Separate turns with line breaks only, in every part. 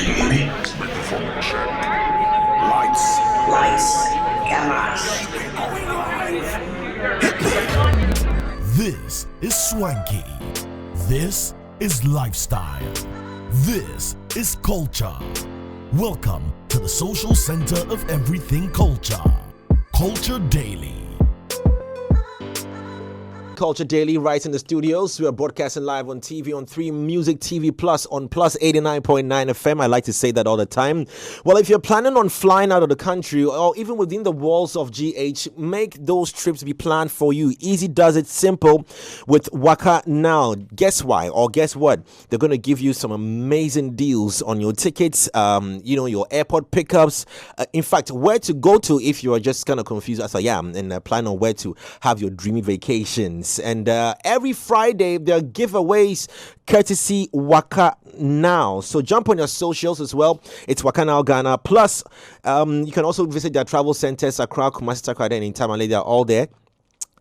Microphone check. Lights, cameras.
This is swanky. This is lifestyle. This is culture. Welcome to the social center of everything culture. Culture Daily.
Culture Daily right in the studios. We are broadcasting live on TV on 3 Music TV Plus on Plus 89.9 FM. I like to say that all the time. Well, if you're planning on flying out of the country or even within the walls of GH, make those trips be planned for you. Easy does it simple with Waka Now. Guess why? Or guess what? They're going to give you some amazing deals on your tickets, your airport pickups. In fact, where to go to if you are just kind of confused as I am and plan on where to have your dreamy vacations. And every Friday, there are giveaways courtesy Waka Now. So jump on your socials as well. It's Waka Now Ghana. Plus, you can also visit their travel centers, Accra, Kumasi, Takrady, and in Tamale. They're all there.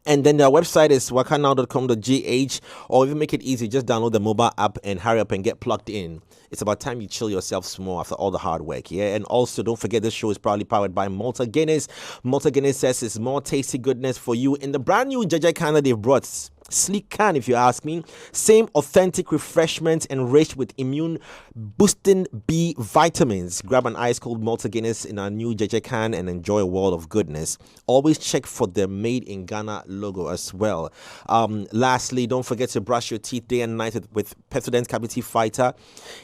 And then their website is wakanow.com.gh, or even make it easy, just download the mobile app and hurry up and get plugged in. It's about time you chill yourself small after all the hard work, yeah? And also, don't forget this show is proudly powered by Malta Guinness. Malta Guinness says it's more tasty goodness for you in the brand new Gyakie can that they've brought. Sleek can, if you ask me. Same authentic refreshment enriched with immune boosting B vitamins. Grab an ice cold Malta Guinness in our new Gyakie can and enjoy a world of goodness. Always check for the Made in Ghana logo as well. Lastly, don't forget to brush your teeth day and night with Pepsodent Cavity Fighter.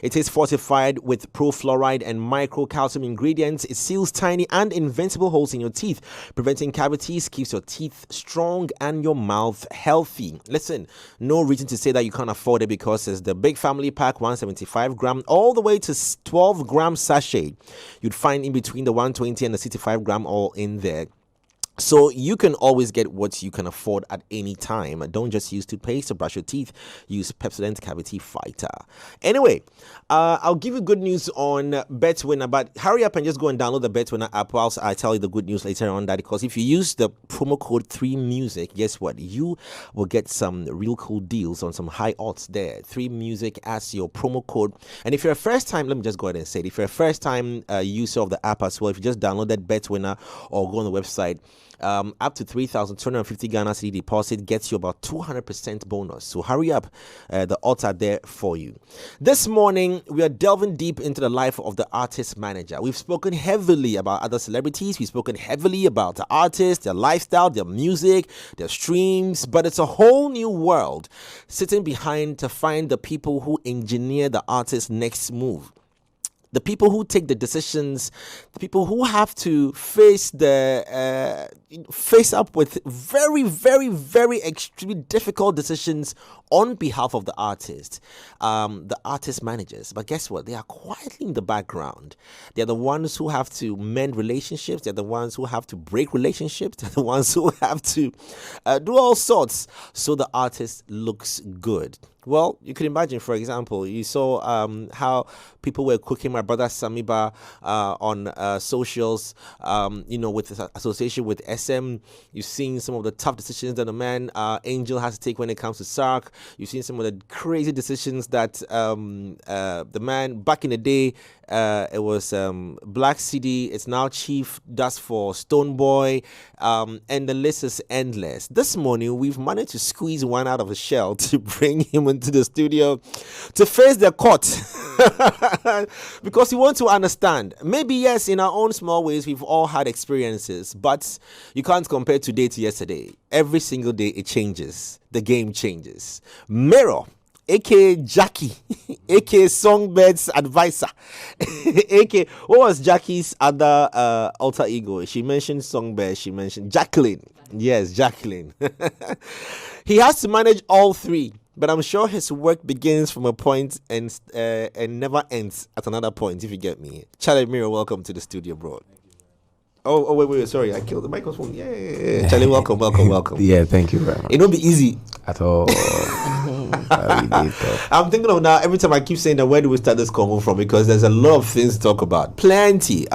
It is fortified with pro-fluoride and micro-calcium ingredients. It seals tiny and invincible holes in your teeth, preventing cavities, keeps your teeth strong and your mouth healthy. Listen, no reason to say that you can't afford it because it's the big family pack, 175 gram, all the way to 12 gram sachet. You'd find in between the 120 and the 65 gram all in there. So you can always get what you can afford at any time. Don't just use toothpaste to brush your teeth. Use Pepsodent Cavity Fighter. Anyway, I'll give you good news on BetWinner, but hurry up and just go and download the BetWinner app whilst I tell you the good news later on that, because if you use the promo code 3music, guess what? You will get some real cool deals on some high odds there. 3music as your promo code. And if you're a first time, let me just go ahead and say it. If you're a first time user of the app as well, if you just download that BetWinner or go on the website, up to 3,250 Ghana Cedi deposit gets you about 200% bonus. So hurry up. The odds are there for you. This morning, we are delving deep into the life of the artist manager. We've spoken heavily about other celebrities. We've spoken heavily about the artists, their lifestyle, their music, their streams. But it's a whole new world sitting behind to find the people who engineer the artist's next move. The people who take the decisions, the people who have to face up with very, very, very extremely difficult decisions on behalf of the artist, the artist managers. But guess what? They are quietly in the background. They're the ones who have to mend relationships. They're the ones who have to break relationships. They're the ones who have to do all sorts so the artist looks good. Well, you can imagine, for example, you saw how people were cooking my brother Samiba on socials, with his association with SM. You've seen some of the tough decisions that the man Angel has to take when it comes to SARC. You've seen some of the crazy decisions that the man back in the day, it was Black City, it's now Chief, does for Stoneboy, and the list is endless. This morning, we've managed to squeeze one out of a shell to bring him into the studio to face the court because we want to understand. Maybe, yes, in our own small ways, we've all had experiences, but you can't compare today to yesterday. Every single day, it changes. The game changes. Mirror, aka Gyakie, aka Songbird's advisor, aka what was Jackie's other alter ego? She mentioned Songbird, she mentioned Jacqueline. Yes, Jacqueline. He has to manage all three, but I'm sure his work begins from a point and never ends at another point, if you get me. Charlie Mirror, welcome to the studio, bro. Oh, wait, sorry, I killed the microphone. Yeah. Charlie, welcome.
Yeah, thank you very much.
It won't be easy
at all.
I'm thinking of now, every time I keep saying that, where do we start this convo from? Because there's a lot of things to talk about. Plenty.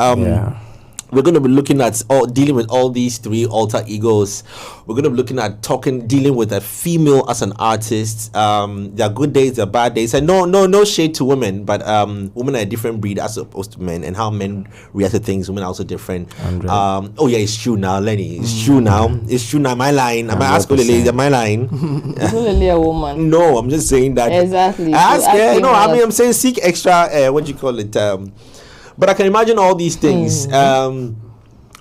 we're going to be looking at dealing with all these three alter egos. We're going to be looking at dealing with a female as an artist. There are good days, there are bad days, and no shade to women, but women are a different breed as opposed to men, and how men react to things. Women are also different. Oh yeah, it's true now, Lenny. It's true now. It's true now. My line. Am I asking Lily? My line.
Is Lily a woman?
No, I'm just saying that.
Exactly.
I'm saying seek extra. What do you call it? But I can imagine all these things.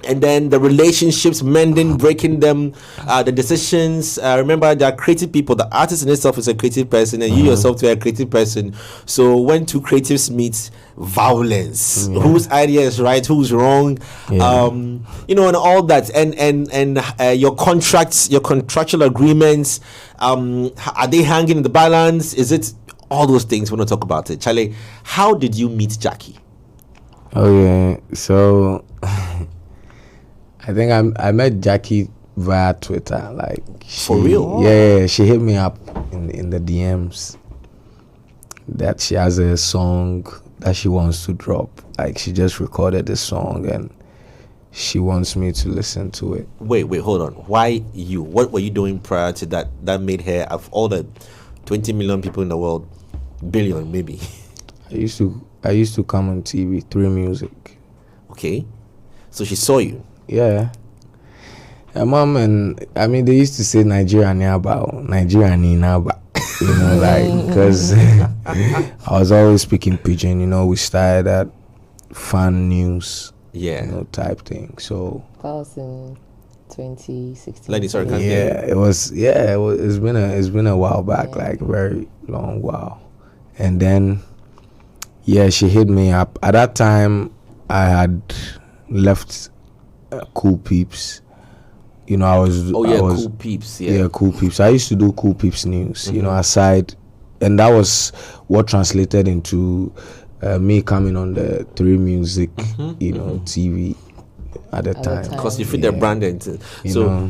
And then the relationships, mending, breaking them, the decisions. Remember, there are creative people. The artist in itself is a creative person, and you yourself too are a creative person. So when two creatives meet, violence. Whose idea is right? Who's wrong? And all that. And your contracts, your contractual agreements. Are they hanging in the balance? Is it all those things? We want to talk about it. Charlie, how did you meet Gyakie?
Oh yeah, so. I think I met Gyakie via Twitter. Like
for real?
Yeah, she hit me up in the DMs that she has a song that she wants to drop. Like she just recorded the song and she wants me to listen to it.
Wait, hold on. Why you? What were you doing prior to that? That made her, of all the 20 million people in the world, billion maybe.
I used to come on TV, 3 Music.
Okay, so she saw you.
Yeah. My mom and I mean they used to say Nigeria Niaba, Nigeria Ninaba. Like because I was always speaking pidgin. We started at fan news.
Yeah.
Type thing. So
that was in 2016.
Lady, sorry,
it was. Yeah, it's been a while back, like very long while. And then she hit me up. At that time I had left Cool Peeps. I was
Cool Peeps.
Yeah, Cool Peeps. I used to do Cool Peeps news, aside, and that was what translated into me coming on the 3 Music, TV at the time.
Because you fit the brand into.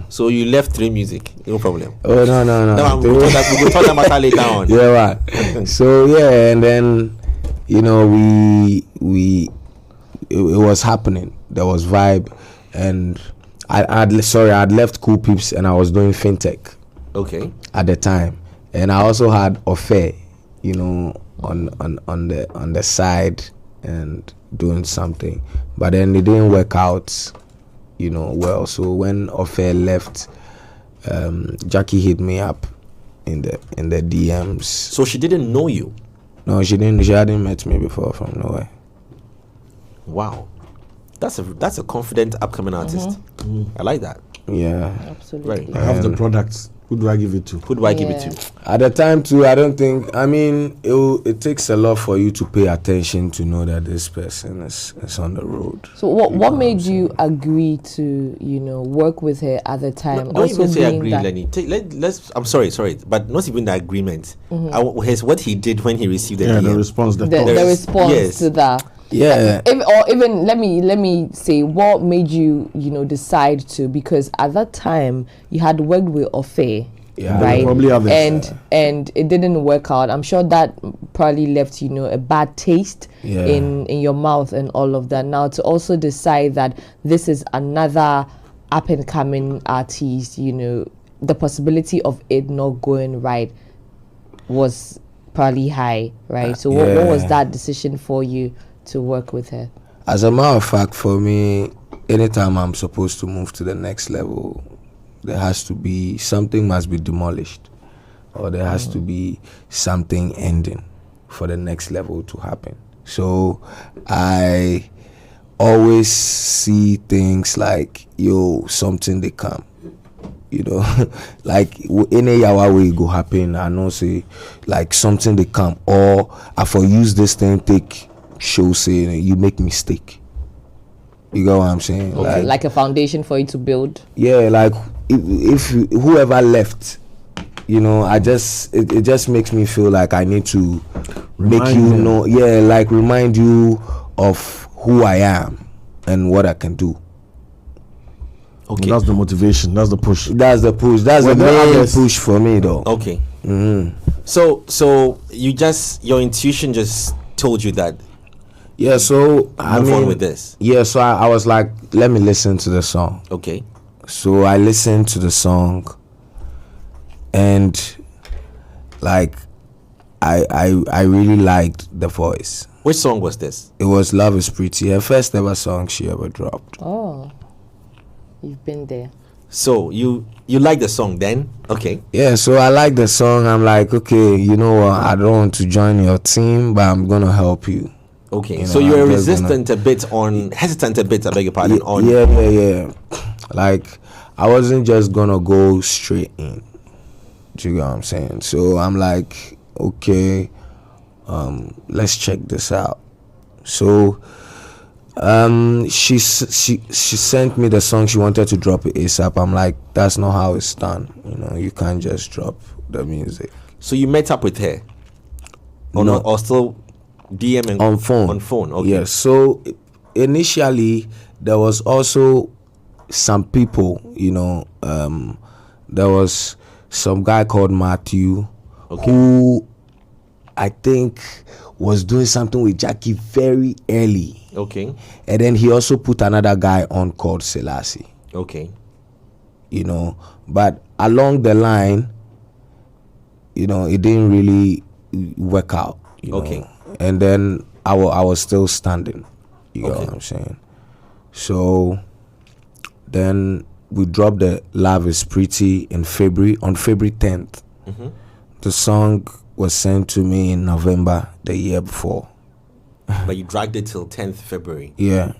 So you left 3 Music, no problem.
Oh no.
We'll talk about that later on.
Yeah, right. So and then it was happening. There was vibe. And I'd left Cool Peeps and I was doing fintech.
Okay.
At the time, and I also had Affair, on the side and doing something, but then it didn't work out, well. So when Affair left, Gyakie hit me up in the DMs.
So she didn't know you?
No, she didn't. She hadn't met me before from nowhere.
Wow. That's a confident upcoming artist. I like that.
Yeah,
absolutely.
Right. I have the products. Who do I give it to?
Give it to?
At the time too, I don't think. I mean, it takes a lot for you to pay attention to know that this person is on the road.
So what made you agree to work with her at the time?
Don't even say agree, Lenny. I'm sorry, but not even the agreement. Here's what he did when he received the DM.
The response.
The response to that.
Yeah.
Or even let me say what made you decide to, because at that time you had worked with Ofe, right?
Probably
and it didn't work out. I'm sure that probably left a bad taste in your mouth and all of that. Now to also decide that this is another up and coming artist, the possibility of it not going right was probably high, right? So what was that decision for you to work with her?
As a matter of fact, for me, anytime I'm supposed to move to the next level, there has to be something must be demolished, or there has to be something ending for the next level to happen. So I always see things like something they come. Like any yawa way go happen, I know say like something they come, or I for use this thing take show say you make mistake. You get what I'm saying?
Okay. Like a foundation for you to build.
Yeah, like if whoever left, it just makes me feel like I need to make you know. Yeah, like remind you of who I am and what I can do.
Okay, that's the motivation. That's the push.
That's the push. That's the main push for me, though.
Okay. So your intuition just told you that
Yeah, so I
move on
mean,
with this?
Yeah, so I was like, let me listen to the song.
Okay.
So I listened to the song, and like I really liked the voice.
Which song was this?
It was Love Is Pretty, her first ever song she ever dropped.
Oh, you've been there.
So you like the song then? Okay.
Yeah, so I like the song. I'm like, okay, you know what? I don't want to join your team, but I'm gonna help you.
Okay.
You
So
know,
you were
I'm just
hesitant a bit, I beg your pardon, on.
Yeah. Like, I wasn't just gonna go straight in. Do you get what I'm saying? So I'm like, okay, let's check this out. So she sent me the song. She wanted to drop it ASAP. I'm like, that's not how it's done. You know, you can't just drop the music.
So you met up with her? Or
No.
not, or still DMing
On phone.
On phone, okay.
Yes. So initially there was also some people, you know, there was some guy called Matthew, who I think was doing something with Gyakie very early.
Okay.
And then he also put another guy on called Selassie.
Okay.
You know, but along the line, you know, it didn't really work out. You
Okay.
know? And then I was still standing. You know
Okay.
what I'm saying? So then we dropped the Love Is Pretty on February 10th.
Mm-hmm.
The song was sent to me in November the year before.
But you dragged it till 10th February.
Yeah.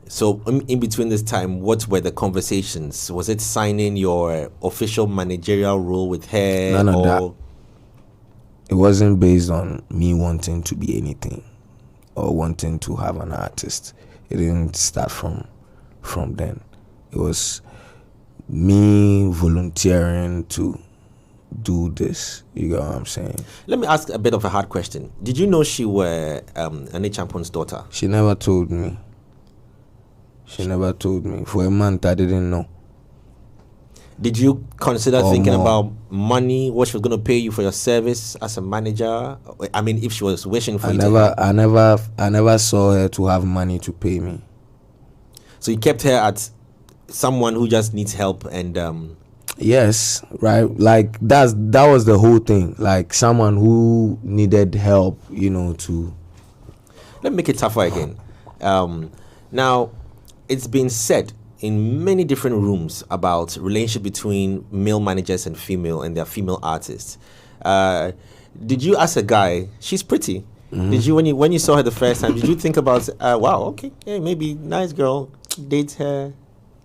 So in between this time, what were the conversations? Was it signing your official managerial role with her?
None of that. It wasn't based on me wanting to be anything or wanting to have an artist. It didn't start from then. It was me volunteering to do this. You get what I'm saying?
Let me ask a bit of a hard question. Did you know she were Annie Champon's daughter?
She never told me. For a month, I didn't know.
Did you consider
Or
thinking
more.
about money, what she was going to pay you for your service as a manager? I mean, if she was wishing for
I
you to...
I never saw her to have money to pay me.
So you kept her at someone who just needs help and...
Yes, right. Like that was the whole thing. Like someone who needed help, you know, to...
Let me make it tougher again. Now, it's been said in many different rooms about relationship between male managers and their female artists. Did you, as a guy, she's pretty.
Mm-hmm.
Did you, when you saw her the first time, did you think about, wow, okay, yeah, maybe nice girl, date her?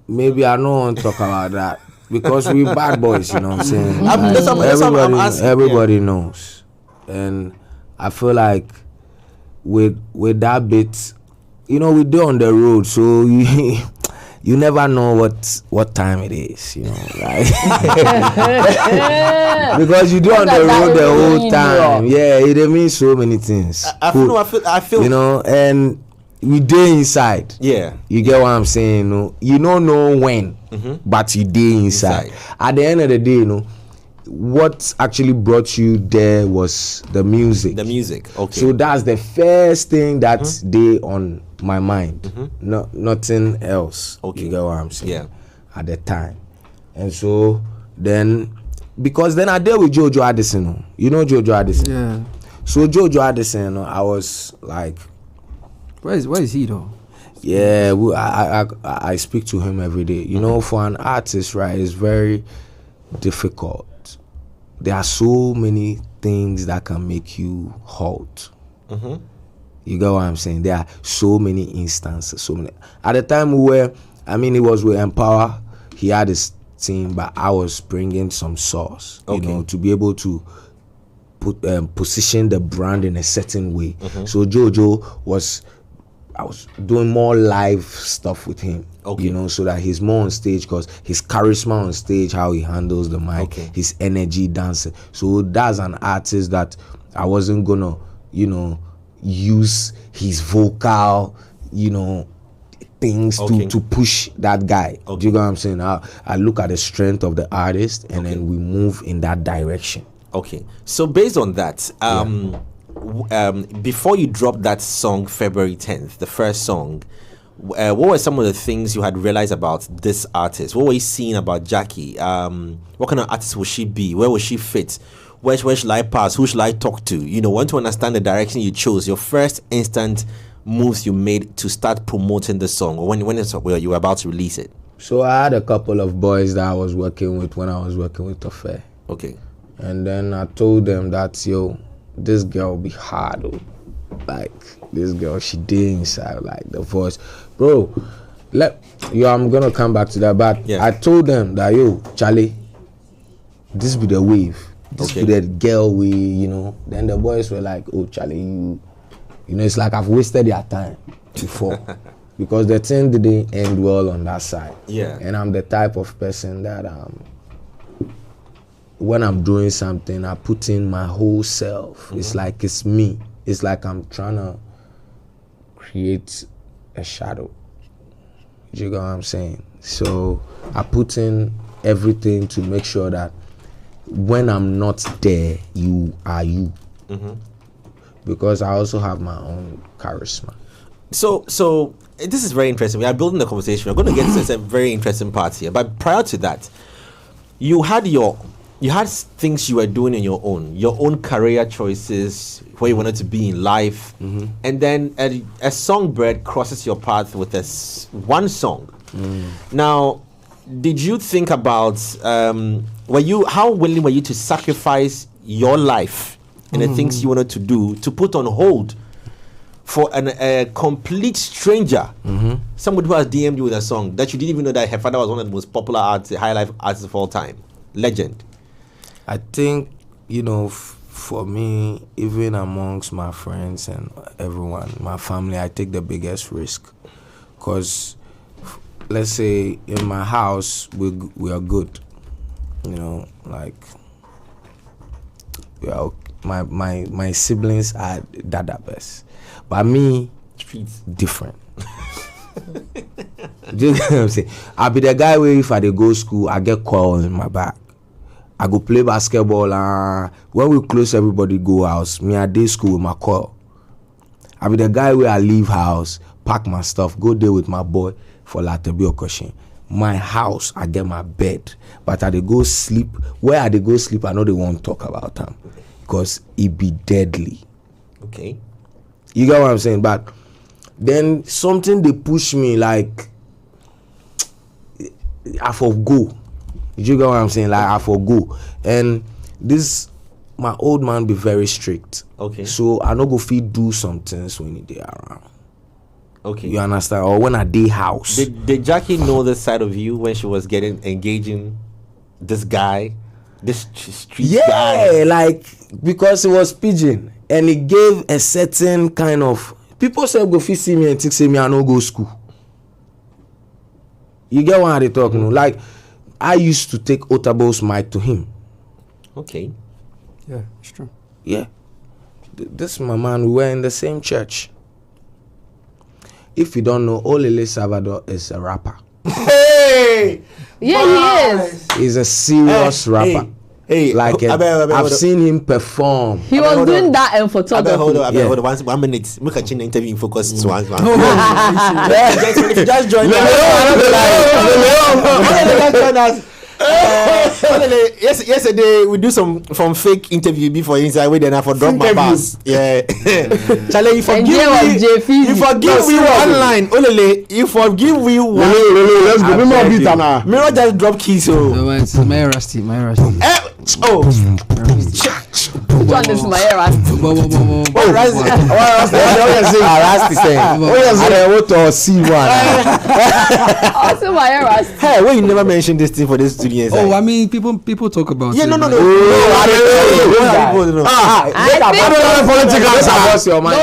Maybe I don't want to talk about that because we bad boys, you know what I'm saying?
That's what I'm asking,
everybody knows, and I feel like with that bit, you know, we do on the road, so you never know what time it is, you know, right? Because you do on the road the whole time. Yeah, it means so many things.
I feel
you know, and we do inside.
Yeah.
You get what I'm saying? No? You don't know when, but you do inside. At the end of the day, you know, what actually brought you there was the music.
The music, okay.
So that's the first thing that's day on my mind. No, nothing else.
Okay.
You get what I'm saying?
Yeah.
At the time. And so then, because then I dealt with Jojo Addison. No? You know Jojo Addison?
Yeah.
So Jojo Addison, no, I was like...
Where is he though?
Yeah, I speak to him every day. You know, for an artist, right, it's very difficult. There are so many things that can make you halt. You get what I'm saying? There are so many instances. At the time it was with Empower. He had his team, but I was bringing some sauce, you know, to be able to position the brand in a certain way. So Jojo I was doing more live stuff with him, you know, so that he's more on stage because his charisma on stage, how he handles the mic, his energy dancing. So that's an artist that I wasn't gonna, you know, use his vocal, you know, things to push that guy. Do you know what I'm saying? I look at the strength of the artist and then we move in that direction.
Okay. So based on that, before you dropped that song February 10th, the first song, what were some of the things you had realized about this artist? What were you seeing about Gyakie? What kind of artist will she be? Where will she fit? Where should I pass? Who should I talk to? Want to understand the direction you chose, your first instant moves you made to start promoting the song, or when you were about to release it.
So I had a couple of boys that I was working with when I was working with Tofe.
Okay.
And then I told them that, this girl will be hard. Like, this girl, she did inside, like, the voice. Bro, I'm going to come back to that, but yeah. I told them that, Charlie, this be the wave. This be the girl way, Then the boys were like, oh, Charlie, it's like I've wasted your time before. Because the thing didn't end well on that side.
Yeah.
And I'm the type of person that when I'm doing something, I put in my whole self. Mm-hmm. It's like it's me. It's like I'm trying to create a shadow. You get what I'm saying? So I put in everything to make sure that when I'm not there, you are you. Mm-hmm. Because I also have my own charisma.
So this is very interesting. We are building the conversation. We're going to get to a very interesting part here. But prior to that, you had things you were doing in your own career choices, where you wanted to be in life, mm-hmm. and then a songbird crosses your path with one song. Now, did you think about how willing were you to sacrifice your life and the things you wanted to do to put on hold for a complete stranger, somebody who has DM'd you with a song that you didn't even know that her father was one of the most popular high life artists of all time, legend?
I think, for me, even amongst my friends and everyone, my family, I take the biggest risk. Because, let's say, in my house, we are good. Like, we are, my siblings are dada best. But me, different. Do you know what I'm saying? I'll be the guy where if I dey go school, I get call in my back. I go play basketball, and when we close, everybody go house. Me, I day school with my call. I be the guy where I leave house, pack my stuff, go there with my boy for Latebi Okoshin. My house, I get my bed, but I dey go sleep. Where I dey go sleep, I know they won't talk about them because it be deadly.
Okay.
You get what I'm saying? But then something they push me, like I forgo. You get what I'm saying? Like I forgo. And this, my old man be very strict.
Okay.
So I no go fit do some things when they around.
Okay.
You understand? Or when I day house.
Did Gyakie know this side of you when she was engaging this guy, this street guy?
Yeah, like because it was pidgin and it gave a certain kind of people say go fit see me and think say me I no go school. You get what they talk, Like I used to take Otable's mic to him.
Okay.
Yeah, it's true.
Yeah. This is my man. We were in the same church. If you don't know, Olele Salvador is a rapper.
Hey!
Yeah, he is.
He's a serious rapper.
Hey,
like I've seen him perform.
He was doing that in photography.
Hold on, 1 minute. Look at the interview in focus. Just join us. Yesterday we do some fake interview before inside where then I for drop my bus. Yeah. Charlie, you forgive me one line. Olele, you forgive me one.
Let's go. More beat now.
Mirror just drop keys.
No, it's my rusty.
John is my rusty. Also my rusty.
Hey, why you never mentioned this thing for this studio?
Oh, I mean, people talk about.
Yeah,
it.
no.
Those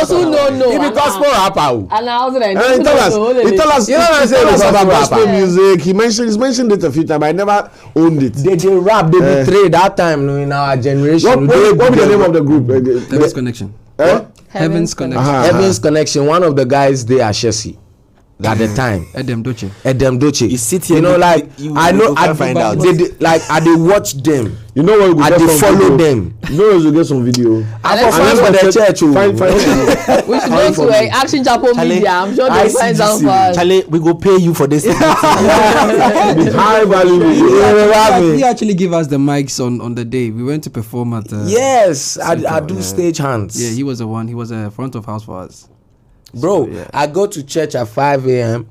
who don't know.
He be gospel rapper.
And I was like,
He tell us. You know what I'm saying about gospel music. He's mentioned it a few times. I never owned it.
They rap. They be trade that time in our generation.
What be the name of the group?
Heaven's Connection.
What?
Heaven's Connection.
Heaven's Connection. One of the guys there, Ashesi. at the time.
Edem Doche.
Edem Doche.
You sit here,
You know, like
you
I know.
can't
I
find out.
like I did watch them.
You know what?
I did follow them.
You know where you get some video.
I go find for the church.
Find.
We should go to Action Chapel
Charlie,
Media. I'm sure they'll find some for us.
Charlie, we go pay you for this.
High value.
He actually gave us the mics on the day we went to perform at.
Yes, I do
yeah.
stage hands.
Yeah, he was the one. He was a front of house for us.
Bro,
So, yeah.
I go to church at 5 a.m.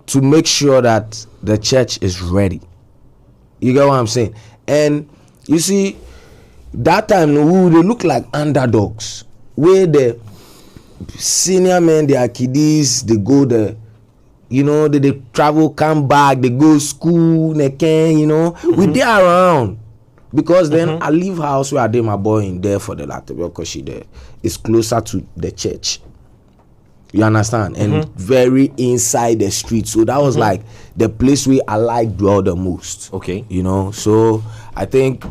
to make sure that the church is ready. You get what I'm saying? And you see, that time they look like underdogs. Where the senior men, they are kiddies, they go there. You know, they travel, come back, they go school, they can, you know. We there around. Because then I leave house where I did my boy in there for the latter because she there. It's closer to the church. You understand? And very inside the street. So that was like the place where I like dwell the most.
Okay.
You know, so I think,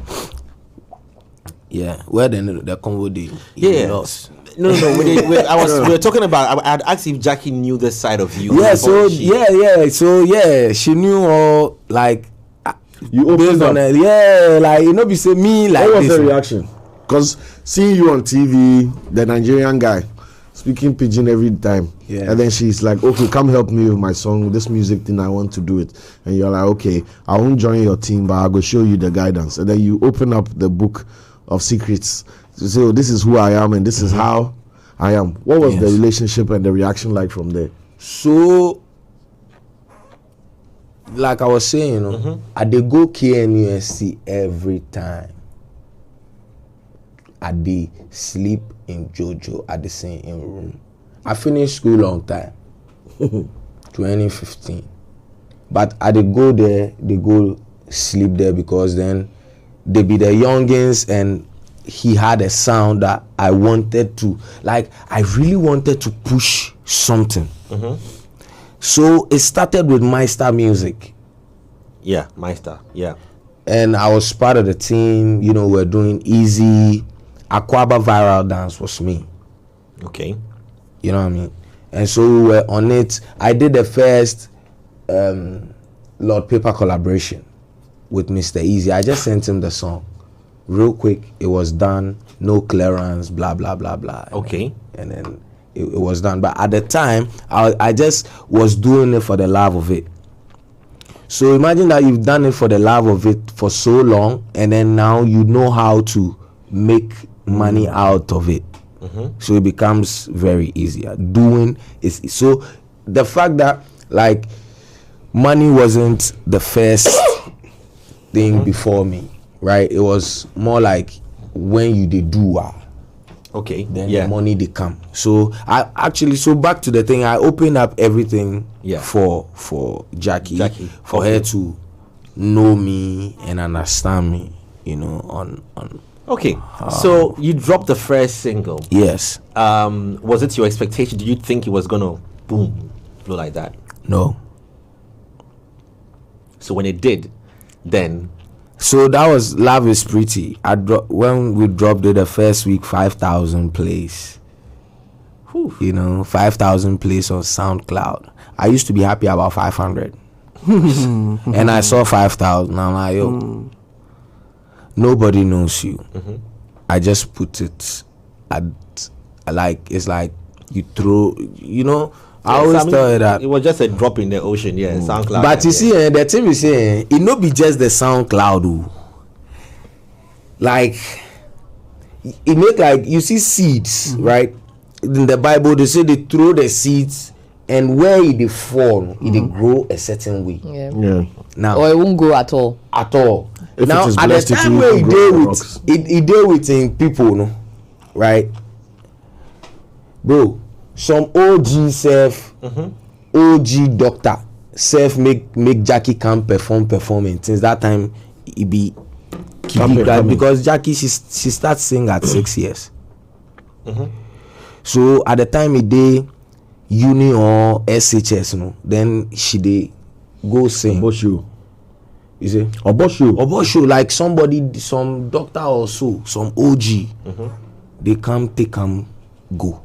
yeah, where the convo day.
Yeah. No. We were talking about. I had asked if Gyakie knew this side of you.
Yeah.
before
So she knew all like
You opened
based on
up.
it. Yeah, like you know, be say me like
What was
this.
the reaction? Because seeing you on TV, the Nigerian guy speaking pidgin every time,
Yeah.
and then she's like, "Okay, come help me with my song, this music thing. I want to do it." And you're like, "Okay, I won't join your team, but I'll go show you the guidance." And then you open up the book of secrets to say, "Oh, this is who I am, and this is how I am." What was the
Yes.
relationship and the reaction like from there?
So, like I was saying, you know, I dey go KNUST every time. I dey sleep in Jojo at the same room. I finished school long time, 2015. But I dey go there, they go sleep there because then they be the youngins and he had a sound that I wanted to, like I really wanted to push something. So it started with Meister Music.
Yeah, Meister. Yeah.
And I was part of the team, you know, we're doing Easy. Aquaba Viral Dance was me.
Okay.
You know what I mean? And so we were on it. I did the first Lord Paper collaboration with Mr. Easy. I just sent him the song. Real quick, it was done. No clearance, blah, blah, blah, blah.
Okay.
And then it was done. But at the time, I just was doing it for the love of it. So imagine that you've done it for the love of it for so long, and then now you know how to make money out of it. So it becomes very easier. Doing is so the fact that like money wasn't the first thing before me, right? It was more like when you did do
Okay.
then
yeah.
the money they come. So I actually, so back to the thing, I opened up everything for Gyakie, for her to know me and understand me, you know, on
Okay. So you dropped the first single.
yes.
Was it your expectation? Did you think it was gonna boom, blow like that?
No.
So when it did, then
So that was Love is Pretty. When we dropped it the first week, 5,000 plays. You know, 5,000 plays on SoundCloud. I used to be happy about 500. And I saw 5,000. I'm like, yo, nobody knows you. I just put it at, like, it's like you throw, you know, I always tell you that.
it was just a drop in the ocean. Yeah, SoundCloud.
But you see, the thing is saying it no be just the SoundCloud. Like it make like you see seeds, right? In the Bible, they say they throw the seeds, and where they fall, it grow a certain way.
Yeah.
Yeah.
Now,
Or it won't go at all.
at all.
If
Now,
it is
at the
blessed, it
time
will
where he
grow
deal
the
with
rocks.
it deal with in people, no, right? Bro, some OG self, OG doctor self make Gyakie come perform and since that time it be
Coming.
because Gyakie she starts singing at 6 years. So at the time it dey uni or SHS, no, then she dey go sing.
Oboshu.
You see? Oboshu, like somebody, some doctor or so, some OG, they come take go.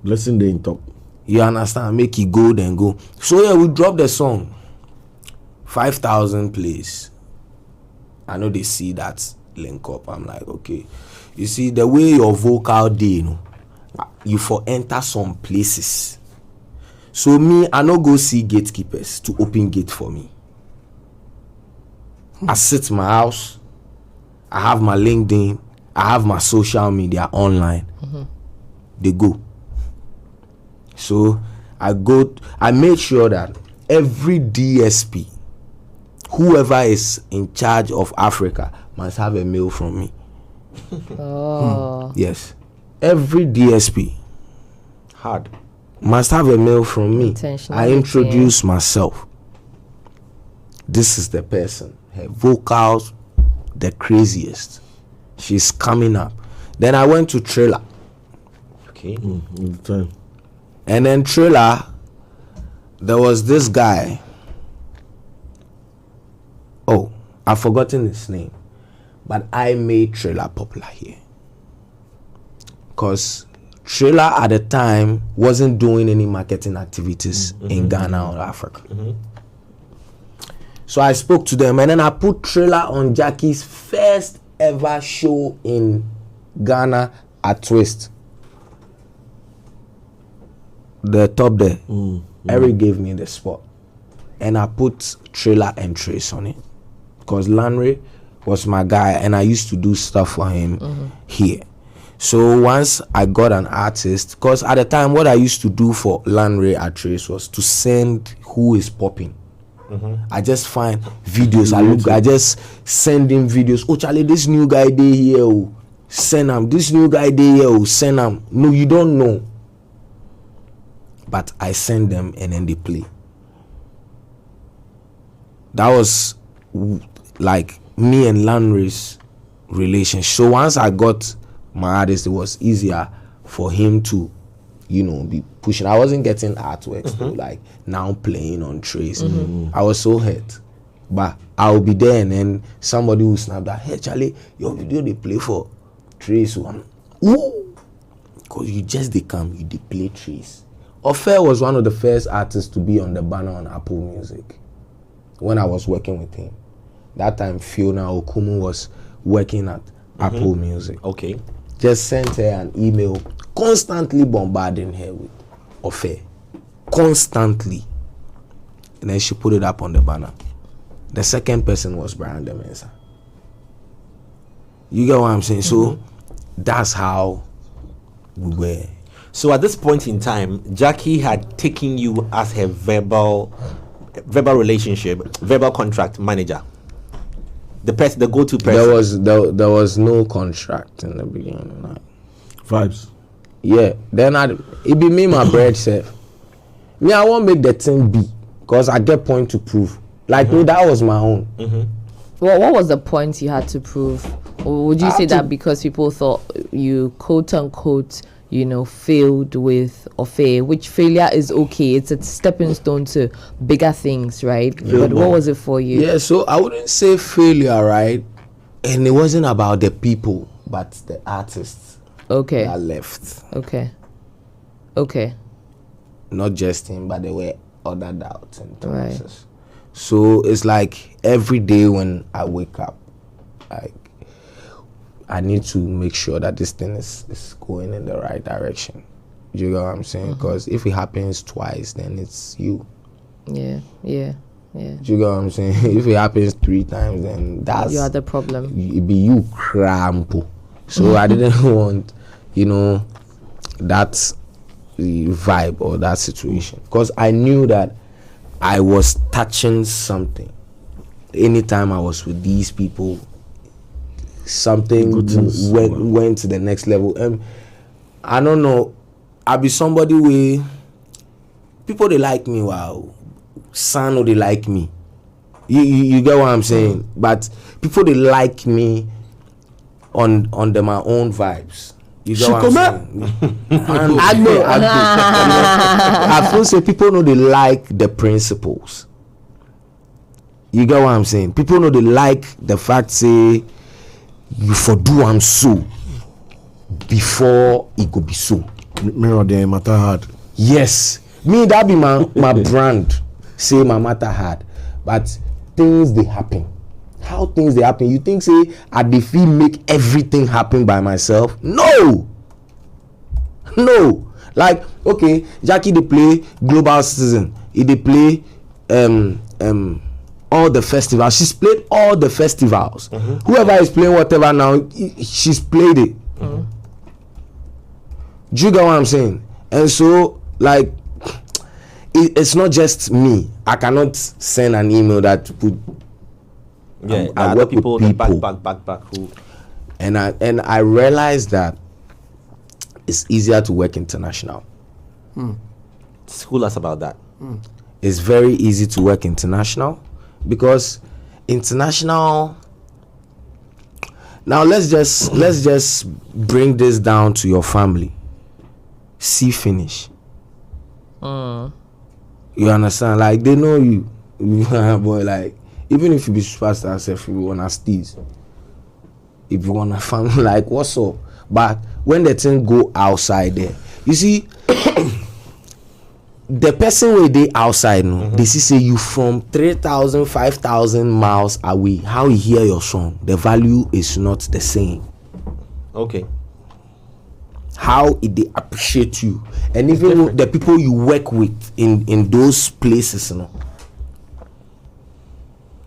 Blessing the in top.
You understand? Make it go, then go. So yeah, we dropped the song. 5,000 plays. I know they see that link up. I'm like, okay. You see, the way your vocal day, you know, you for enter some places. So me, I no go see gatekeepers to open gate for me. I sit my house. I have my LinkedIn. I have my social media online. They go. So I made sure that every DSP, whoever is in charge of Africa, must have a mail from me. Yes. Every DSP must have a mail from me. I introduce myself. This is the person. Her vocals, the craziest. She's coming up. Then I went to Trailer.
Okay.
And then Trailer, there was this guy. Oh, I've forgotten his name. But I made Trailer popular here. Because Trailer at the time wasn't doing any marketing activities in Ghana or Africa. So I spoke to them, and then I put Trailer on Gyakie's first ever show in Ghana at Twist. The top there. Eric gave me the spot. And I put Trailer and Trace on it. Because Lanre was my guy, and I used to do stuff for him here. So once I got an artist, because at the time what I used to do for Lanre at Trace was to send who is popping. I just find videos. I just send him videos. Oh, Charlie, this new guy there here. Oh, send him. This new guy there here. Oh, send him. No, you don't know. But I send them, and then they play. That was like me and Lanre's relationship. So once I got my artist, it was easier for him to, you know, be pushing. I wasn't getting artworks though, like now playing on Trace. I was so hurt. But I'll be there, and then somebody will snap that, hey Charlie, your video they play for Trace one. Ooh, because you just they come, you they play Trace. Ofer was one of the first artists to be on the banner on Apple Music when I was working with him. That time Fiona Okumu was working at Apple Music.
Okay.
Just sent her an email, constantly bombarding her with Ofer. Constantly. And then she put it up on the banner. The second person was Brian Demensa. You get what I'm saying? So that's how we were.
So at this point in time, Gyakie had taken you as her verbal relationship, verbal contract manager. The go-to person.
There was no contract in the beginning. Like.
Vibes.
Yeah. Then it be me, my bread self. Me, I won't make the thing be, because I get point to prove. Like me, that was my own.
Well, what was the point you had to prove? Or would you say that because people thought you quote unquote, you know, failed with Ofe, which failure is okay. It's a stepping stone to bigger things, right? But what was it for you?
Yeah, so I wouldn't say failure, right? And it wasn't about the people, but the artists that left.
Okay.
Not just him, but there were other doubts and things. Right. So it's like every day when I wake up, like I need to make sure that this thing is going in the right direction. You know what I'm saying? Because if it happens twice, then it's you.
Yeah.
You know what I'm saying? If it happens 3 times, then that's
you are the problem.
It be you crampo. So I didn't want, you know, that vibe or that situation, because I knew that I was touching something. Anytime I was with these people, something went to the next level. I don't know, I be somebody where people they like me, wow, son or they like me. You get what I'm saying? But people they like me on my own vibes. You get what I'm saying? And I feel so people know they like the principles. You get what I'm saying? People know they like the fact say you for do so before it go be so.
Mirror there matter hard.
Yes, me that be my brand. Say my matter hard, but things they happen. How things they happen? You think say I dey fit make everything happen by myself? No. Like okay, Gyakie dey play Global Citizen. He dey play all the festivals. She's played all the festivals. Whoever is playing whatever now, she's played it. Do you get what I'm saying? And so like it's not just me. I cannot send an email that put I
other
work
people,
with people.
back who
And I realized that it's easier to work international.
school us about that.
It's very easy to work international because international. Now let's just bring this down to your family. See finish. You understand? Like they know you, boy. Like even if you be superstar, if you wanna steez, if you wanna find like what's up. But when the thing go outside there, you see, the person where they outside no, they see say you from 3,000, 5,000 miles away. How you hear your song, the value is not the same.
Okay.
How they appreciate you, and even the people you work with in those places, you know,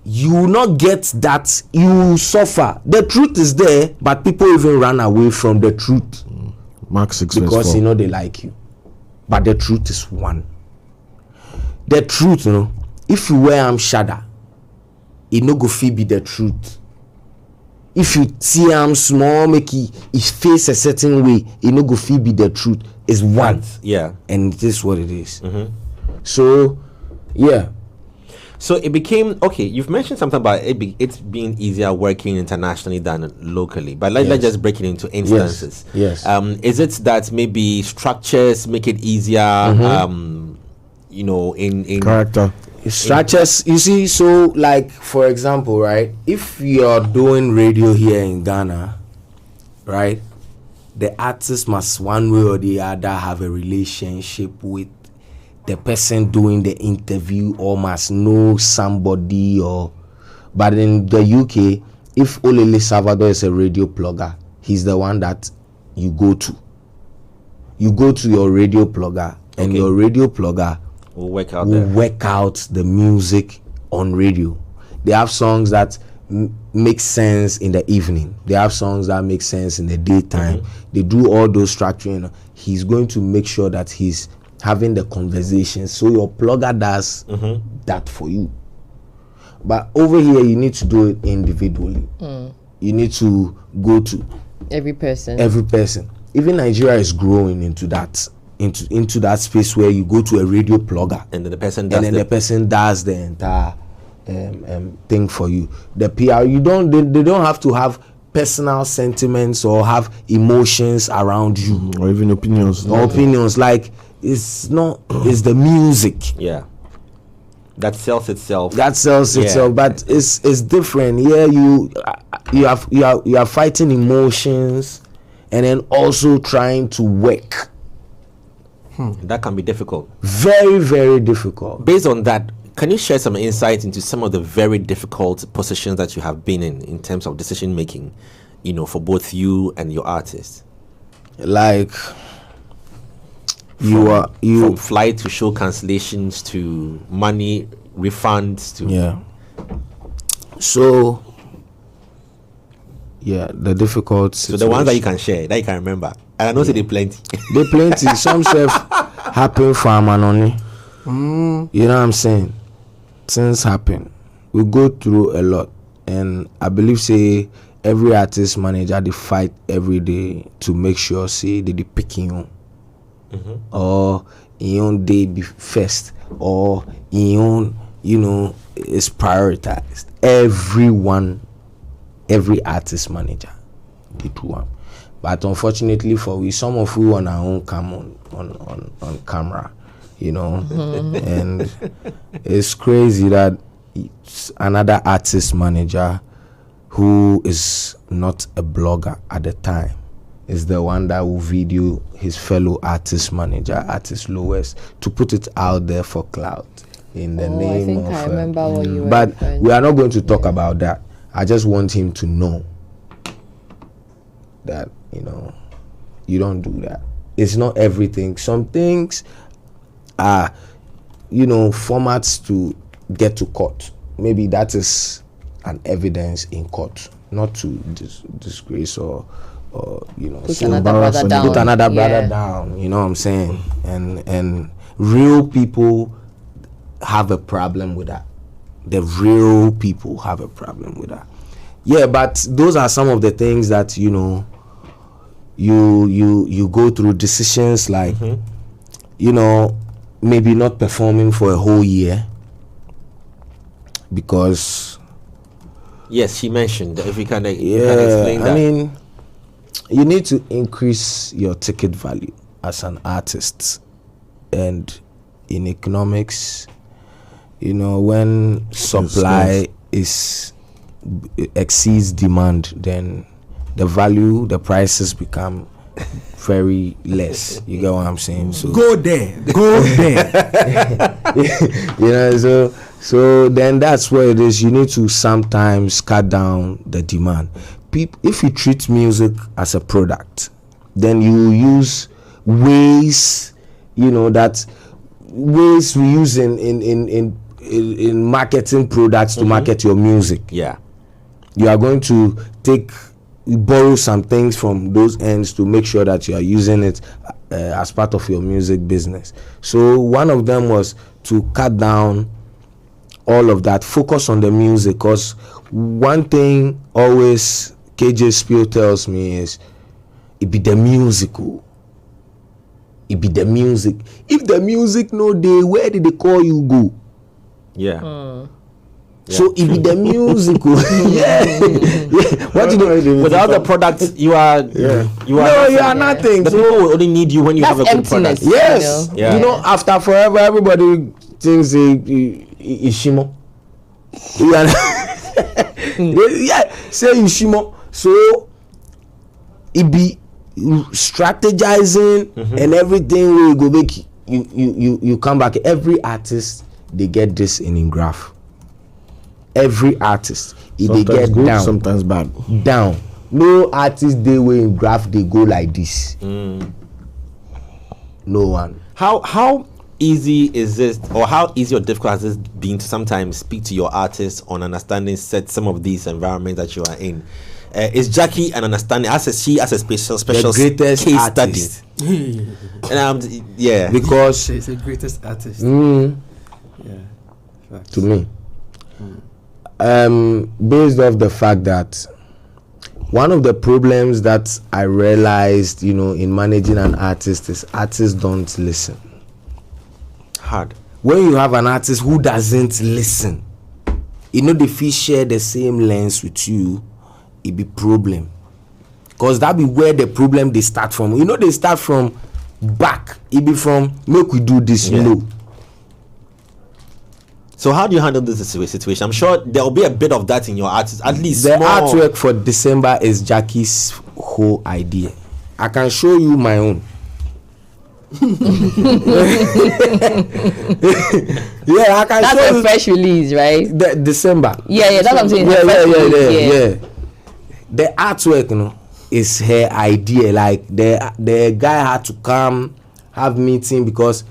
you will not get that. You suffer. The truth is there, but people even run away from the truth.
Mark 6
because you know they like you, but the truth is one. The truth, you know, if you wear shada, it no go fit be the truth. If you see small, make it face a certain way, it no go fit be the truth. It's one.
Yeah.
And this is what it is. So yeah.
So it became okay. You've mentioned something about it's being easier working internationally than locally, but let's just break it into instances.
Yes.
Is it that maybe structures make it easier? You know, in
character.
Structures, you see, so like for example, right, if you're doing radio here in Ghana, right, the artist must one way or the other have a relationship with the person doing the interview or must know somebody. Or but in the UK, if Olele Salvador is a radio plugger, he's the one that you go to your radio plugger, and your radio plugger
will work out
the music on radio. They have songs that make sense in the evening. They have songs that make sense in the daytime. They do all those structuring. He's going to make sure that he's having the conversation, so your plugger does that for you. But over here, you need to do it individually. You need to go to
every person.
Even Nigeria is growing into that. Into that space where you go to a radio plugger
and then the person
does the entire thing for you. The PR, they don't have to have personal sentiments or have emotions around you
or even opinions.
Like it's the music.
Yeah. That sells itself.
But it's different. Yeah, you are fighting emotions and then also trying to work.
That can be difficult.
Very, very difficult.
Based on that, can you share some insight into some of the very difficult positions that you have been in terms of decision making, you know, for both you and your artist?
Like
from flight to show cancellations to money refunds to
So the difficult situation.
So the ones that you can share, that you can remember. And I know they plenty.
They plenty. Some stuff happen for Amanoni. You know what I'm saying? Things happen. We go through a lot. And I believe say every artist manager they fight every day to make sure say they picking you. Or in own day be first. Or in own, you know, is prioritized. Every artist manager they do one. But unfortunately for we, some of we on our own come on camera, you know, and it's crazy that it's another artist manager who is not a blogger at the time is the one that will video his fellow artist manager, artist lowest, to put it out there for clout in the name
I think
of.
I remember what you were.
But
referring
we are not going to talk about that. I just want him to know that you don't do that. It's not everything. Some things are, formats to get to court. Maybe that is an evidence in court, not to disgrace or
put another brother down.
Put another brother down. You know what I'm saying? And real people have a problem with that. The real people have a problem with that. Yeah, but those are some of the things that you go through, decisions like maybe not performing for a whole year because
yes, she mentioned, if you can explain that.
I mean, you need to increase your ticket value as an artist, and in economics, when supply exceeds demand, then the prices become very less. You get what I'm saying? So
Go there.
so then that's where it is. You need to sometimes cut down the demand. If you treat music as a product, then you use ways, that ways we use in marketing products to market your music.
Yeah.
You are going to borrow some things from those ends to make sure that you are using it as part of your music business. So one of them was to cut down all of that, focus on the music, because one thing always KJ Spiel tells me is it be the musical. It be the music. If the music no day, where did they call you go?
Yeah.
So it be the musical. What
without the product, you are you are
nothing.
The people will only need you when you have a good product.
Yes. After forever, everybody thinks Ishimo. Say Ishimo. So it be strategizing and everything will go back. You come back. Every artist, they get this in graph. Every artist, if they get
good,
down,
sometimes bad.
Down. No artist they way in graph they go like this. No one.
How easy is this, or how easy or difficult has this been to sometimes speak to your artists on understanding some of these environments that you are in? Is Gyakie an understanding as a special
the greatest
case
artist.
study? And
because
She's the greatest artist. Facts.
To me, based off the fact that one of the problems that I realized, in managing an artist is artists don't listen.
Hard.
When you have an artist who doesn't listen, if he share the same lens with you, it be problem. Because that be where the problem they start from. They start from back. It be from make we do this,
So how do you handle this situation? I'm sure there will be a bit of that in your artist, at least.
The artwork for December is Jackie's whole idea. I can show you my own. I can
that's
show
a fresh release, right?
The December.
Yeah, that's what I'm saying.
Yeah. The artwork, is her idea. Like the guy had to come have meeting because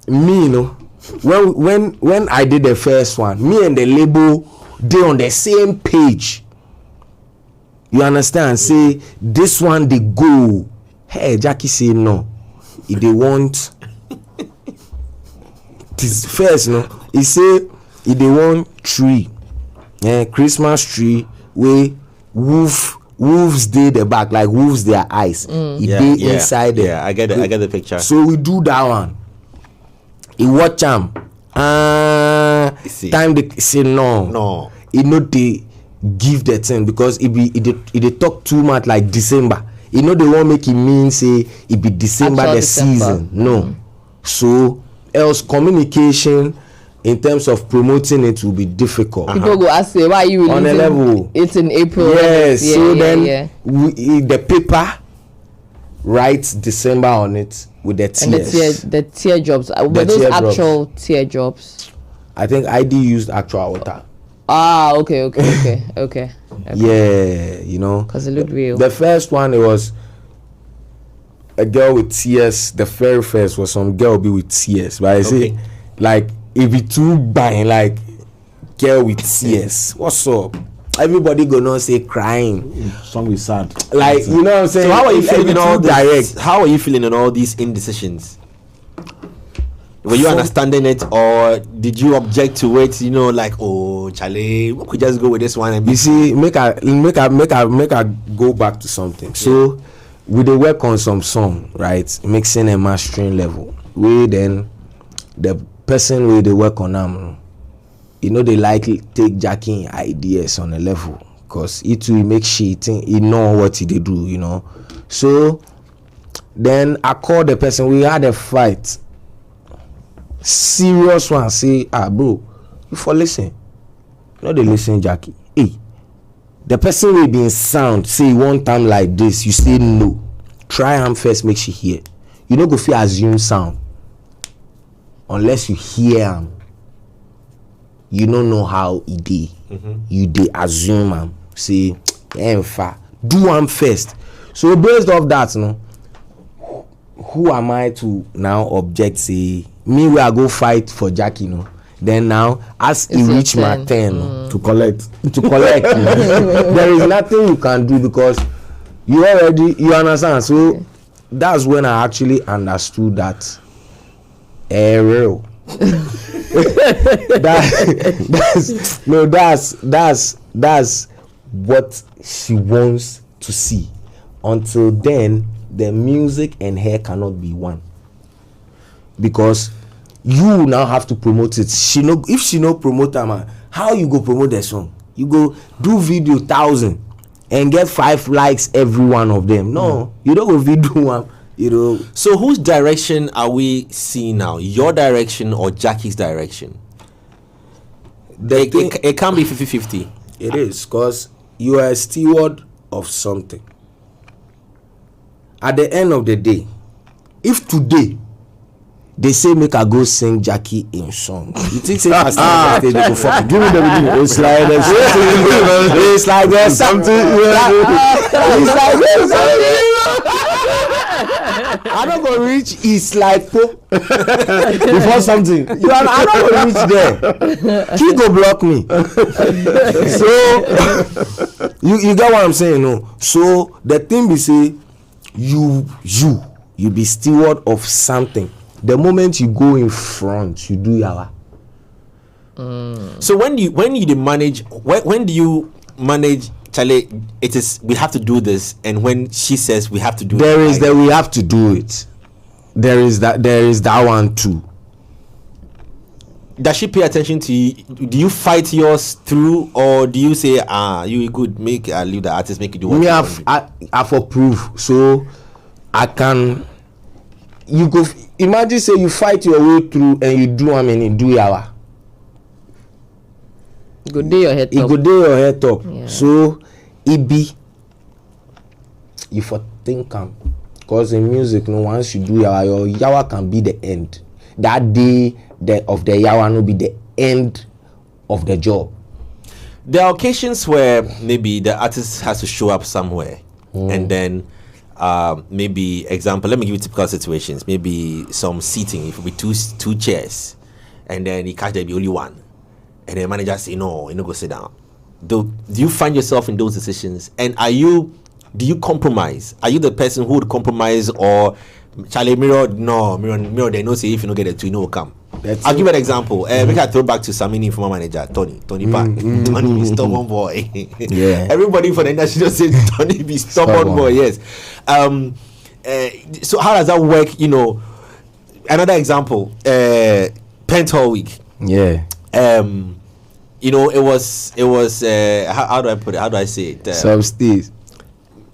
me, when I did the first one, me and the label they on the same page. You understand? Say this one they go. Hey, Gyakie say no. If they want this first, he say if they want tree, Christmas tree where wolves dey the back, like wolves their eyes. Inside there.
Yeah, I get the picture.
So we do that one. He watch him. Time they say no. He not they give the thing because they talk too much like December. They won't make it mean say it be December season. No. So else communication in terms of promoting it will be difficult.
People go ask you why you
on a level.
It's in April.
Yes. The paper write December on it with the tears.
And the teardrops. Were those
teardrops.
actual teardrops?
I think ID used actual water.
Ah, okay.
Yeah, you know.
Because it looked real.
The first one, it was a girl with tears. The very first was some girl be with tears. But I say, like, it be too bang, like, girl with tears. What's up? Everybody gonna say crying.
Song is sad.
Like, you know what I'm saying?
So how are you feeling in all
direct?
this? How are you feeling in all these indecisions? Were you understanding it, or did you object to it? You know, like, oh, Charlie, we could just go with this one. And
You see, make a go back to something. So, we dey work on some song, right? Mixing and mastering level. We then the person we dey work on them, you know, they likely take Gyakie ideas on a level, cause it will make shit. He know what he dey do, you know. So then I call the person. We had a fight, serious one. Say, bro, you for listen. No, they listen, Gyakie. Hey, the person will be in sound. Say one time like this, you say no. Try am first, make she hear. You no go fit assume sound unless you hear am. You don't know how e dey. You dey assume am. Say, do am first. So based off that, no, who am I to now object? Say me, where I go fight for Gyakie, no. Then now, as he reach my turn
To collect.
you know, there is nothing you can do because you understand. So that's when I actually understood that real. That's what she wants to see. Until then, the music and her cannot be one, because you now have to promote it. If she no promote her, man, how you go promote the song? You go do video 1,000 and get 5 likes every one of them. No, you don't go video one. You know.
So whose direction are we seeing now? Your direction or Jackie's direction? It can't be 50-50.
It is, because you are a steward of something. At the end of the day, if today they say make I go sing Gyakie in song, you think say I stand on the stage, they go fuck give me the video. It's like there's something. It's like there's something. I don't go reach. It's like before something. I don't go reach there. He go block me. So you get what I'm saying, no? So the thing be say you be steward of something. The moment you go in front, you do yawa.
So when do you manage? Charlie, it is we have to do this, and when she says we have to do,
we have to do it. There is that one too.
Does she pay attention to you? Do you fight yours through, or do you say you good, make leave the artist make you do what
me I for proof, so I can. You go imagine say you fight your way through and you do how many do yawa.
Go day your head top.
Go day your head top.
Yeah.
So it be you for think because in music, no, once you do yawa, your yawa can be the end. That day of the yawa no be the end of the job.
There are occasions where maybe the artist has to show up somewhere, and then maybe example. Let me give you typical situations. Maybe some seating. It will be two chairs, and then you catch there be only one. And the manager say no, you know, go sit down. Do you find yourself in those decisions? And do you compromise? Are you the person who would compromise, or Charlie Mirror? No, Mirror. They know say if you don't get it, you know will come. I'll give you an example. Make I throw back to Samini former manager Tony Park. Tony be stubborn boy.
Yeah.
Everybody for the industry just say Tony be stubborn boy. Yes. So how does that work? You know, another example. Pental week.
Yeah.
You know, it was how do I put it? How do I say it?
Substance.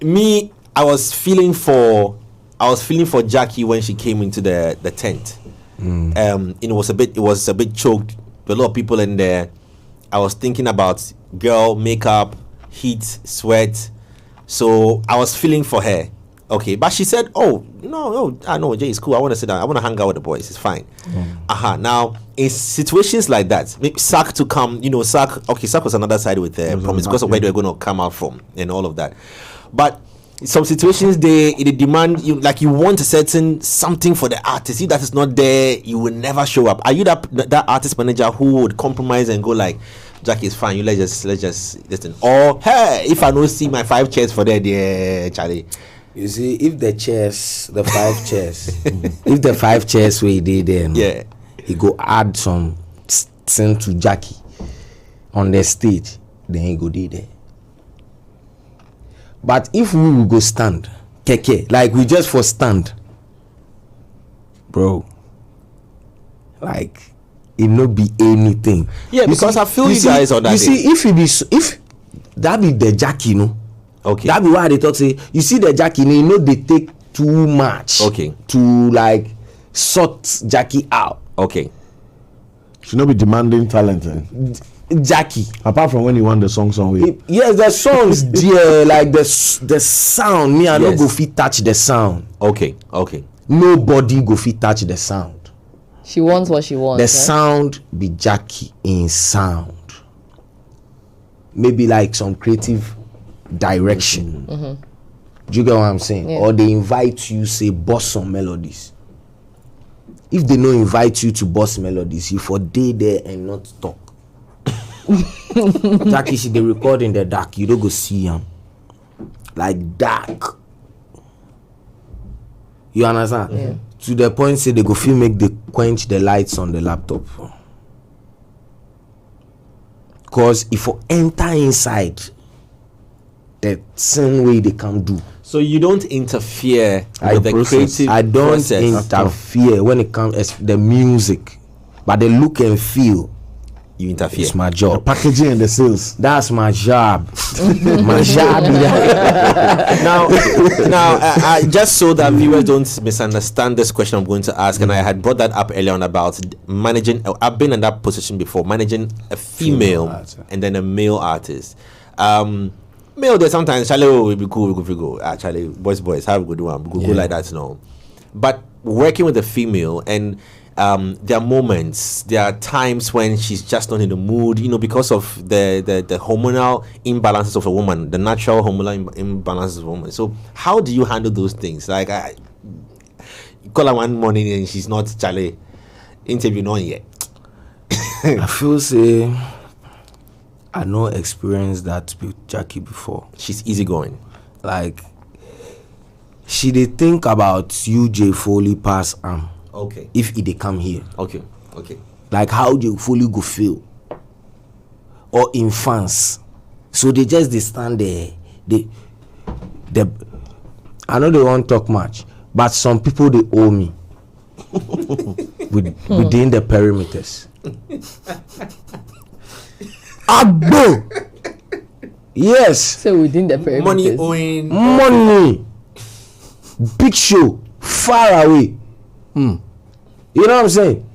Me, I was feeling for Gyakie when she came into the tent. It was a bit choked. There were a lot of people in there. I was thinking about girl, makeup, heat, sweat. So I was feeling for her. Okay, but she said, "Oh no, I know Jay is cool. I want to sit down. I want to hang out with the boys. It's fine." Now, in situations like that, maybe Sack to come, Sack. Okay, Sack was another side with Promise because of where they're going to come out from and all of that. But some situations they demand you, like you want a certain something for the artist. If that is not there, you will never show up. Are you that artist manager who would compromise and go like, Gyakie is fine. Let's just listen. Or hey, if I don't see my 5 chairs for there, Charlie.
You see, if the 5 chairs, if the 5 chairs we did then, he go add some sing to Gyakie on the stage, then he go did there. But if we will go stand, like we just for stand, bro, like it no be anything.
Yeah, because I feel you guys on that.
You see, if that be the Gyakie, no.
Okay.
That be why they talk say you see the Gyakie, they take too much.
Okay.
To like sort Gyakie out.
Okay.
Should not be demanding talent.
Gyakie.
Apart from when you want the songs on with.
Yes, the songs dear, like the sound. Me, I no go fit touch the sound.
Okay.
Nobody go fit touch the sound.
She wants what she wants.
The sound be Gyakie in sound. Maybe like some creative direction. Do you get what I'm saying?
Yeah.
Or they invite you, say, boss some melodies. If they no invite you to boss melodies, you for day there and not talk. Gyakie, she they record in the dark, you don't go see him. Like dark. You understand?
Yeah.
To the point say they go feel make they quench the lights on the laptop. Cause if you enter inside, the same way they can do.
So you don't interfere with the creative
I don't
process.
interfere when it comes the music, but the look and feel.
You interfere.
It's my job.
Packaging and the sales.
That's my job. My job.
now, just so that viewers don't misunderstand this question I'm going to ask, and I had brought that up earlier on about managing. I've been in that position before, managing a female and then a male artist. Male, there's sometimes Charlie will be cool, we go. Charlie, boys, how we go do one? We go like that, no. But working with a female and there are moments, there are times when she's just not in the mood, because of the hormonal imbalances of a woman, the natural hormonal imbalances of a woman. So how do you handle those things? Like you call her one morning and she's not Charlie, interview not yet.
I feel say I know experience that with Gyakie before.
She's easygoing.
Like she dey think about UJ Foley pass
Okay.
if they come here.
Okay.
Like how J Foley go feel. Or in France. So they stand there. I know they won't talk much, but some people they owe me. Within the perimeters. Agbo. Yes.
So within the perimeters.
Money owing.
Money. Big show. Far away. You know what I'm saying?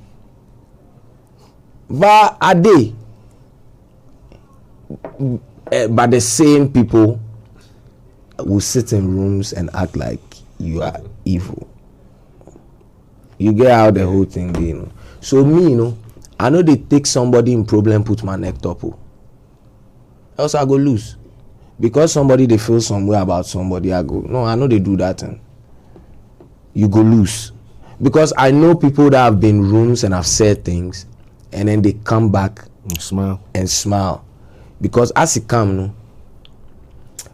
But are they? But the same people will sit in rooms and act like you are evil. You get how the whole thing be, So me, I know they take somebody in problem, put my neck top. Else I go lose. Because somebody they feel some way about somebody, I know they do that and you go lose. Because I know people that have been rooms and have said things and then they come back and smile. Because as he come,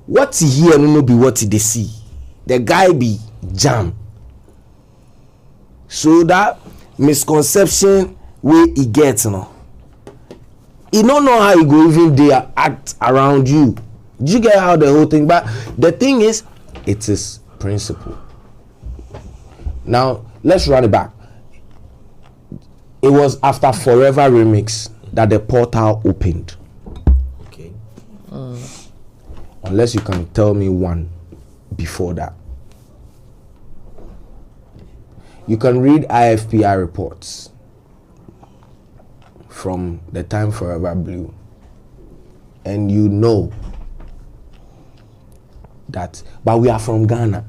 what he hear no be what he they see. The guy be jam. So that misconception where he gets, he don't know how he go even there act around you. Do you get how the whole thing? But the thing is, it is principle. Now let's run it back. It was after Forever Remix that the portal opened.
Okay.
Unless you can tell me one before that. You can read IFPI reports from the time Forever Blue, and you know that, but we are from Ghana.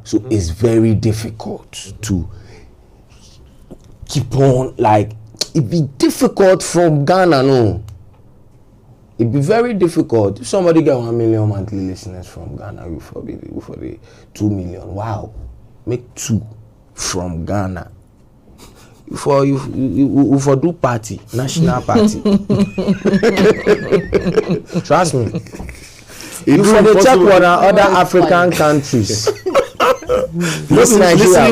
So it's very difficult to keep on, like, it be difficult from Ghana, no. It be very difficult. If somebody get 1 million monthly listeners from Ghana, you for the 2 million. Wow. Make 2 from Ghana. You for do party, national party. Trust me. You for the check what other African countries. This Nigeria.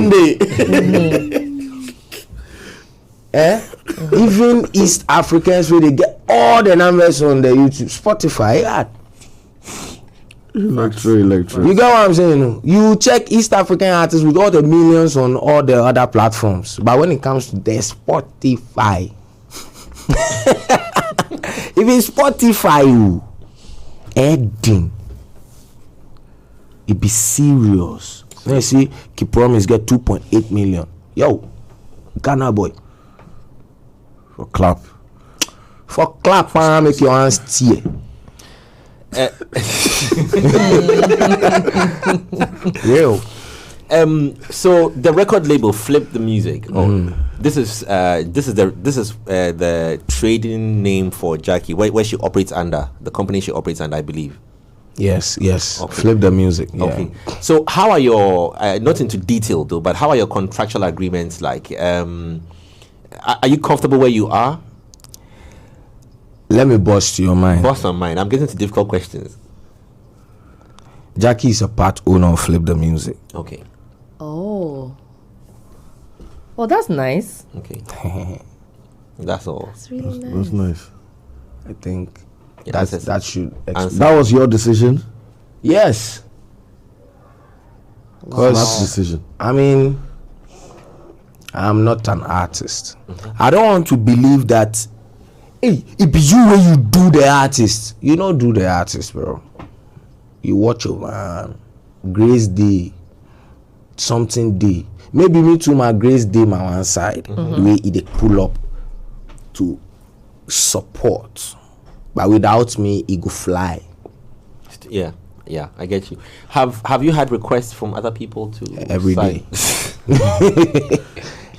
Even East Africans where they get all the numbers on the YouTube, Spotify.
Electro.
You get what I'm saying? You check East African artists with all the millions on all the other platforms, but when it comes to the Spotify, even Spotify, Edding, it be serious. Let me see, Keep Promise get 2.8 million. Yo, Ghana boy.
For clap,
make your hands tear. Real.
So the record label Flip the Music. This is the trading name for Gyakie, where she operates under, the company she operates under, I believe.
Yes.
Okay.
Flip the Music. Yeah.
Okay. So how are your not into detail though, but how are your contractual agreements like? Are you comfortable where you are?
Let me bust your mind.
Bust on mine. I'm getting to difficult questions.
Gyakie is a part owner of Flip the Music.
Okay.
Oh, that's nice.
Okay. That's all.
That's really nice.
that's nice.
I think
Yeah,
that should
answer.
That was your decision.
yes.
Smart
Because
decision.
I mean, I'm not an artist. I don't want to believe that. Hey, it be you when you do the artist. You don't do the artist, bro. You watch your man. Grace Day, something day. Maybe me too. My Grace Day, my one side. The way it pull up to support, but without me, it go fly.
Yeah, I get you. Have you had requests from other people to
Every
sign?
day.